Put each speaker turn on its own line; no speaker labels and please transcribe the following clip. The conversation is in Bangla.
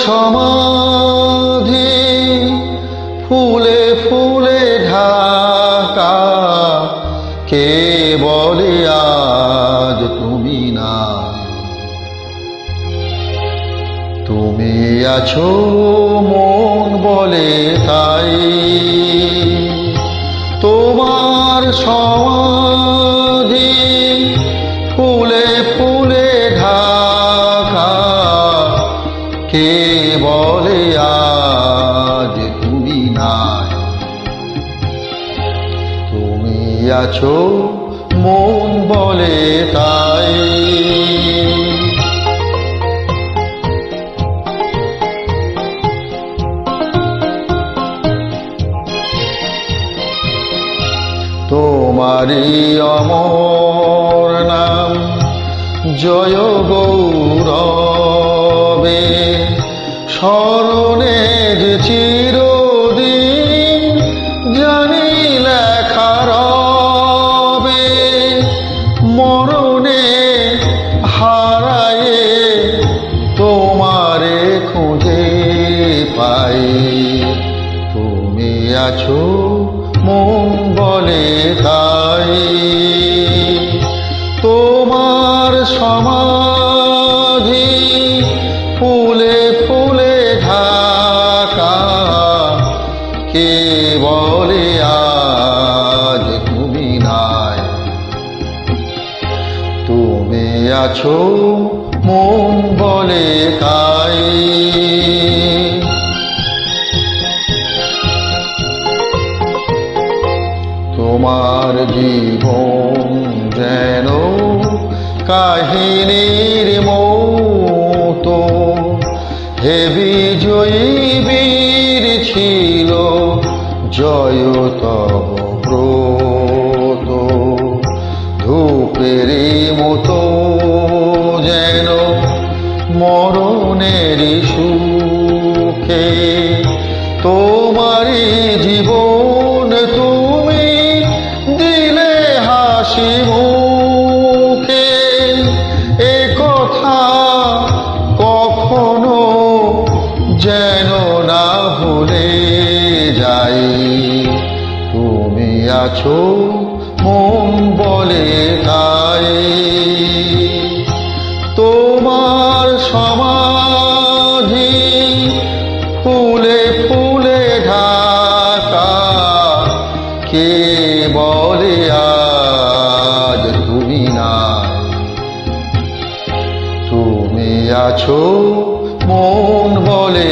সমাধি ফুলে ফুলে ঢাকা, কে বলে আজ তুমি না? তুমি আছো মন বলে তাই, তোমার সমাধি ফুলে ফুলে ঢাকা, কে বলে আজ তুমি নাই? তুমি আছো মন বলে তাই। তোমারি অমর নাম জয় গৌরবে, স্মরণে যে চিরদিন জানি লেখা রবে। মরণে হারায়ে তোমারে খুঁজে পাই, তুমি আছো মন বলে তাই। তোমার সমাধি ফুলে ফুলে ঢাকা, কে বলে আজ তুমি নাই? তুমি আছো মন বলে তাই। তোমার জীবন যেন কাহিনীর মতো, হে বিজয়ী বীর ছিল জয় তব ব্রত। ধূপের মতো যেন মরণের সুখে, তোমারই জীবন তুমি দিলে হাসি মুখে। এ কথা কখনো যেন না ভুলে যাই, তুমি আছো মন বলে তাই। তোমার সমাধি ফুলে ফুলে ঢাকা, কে বলে আজ তুমি নাই? তুমি আছো মন বলে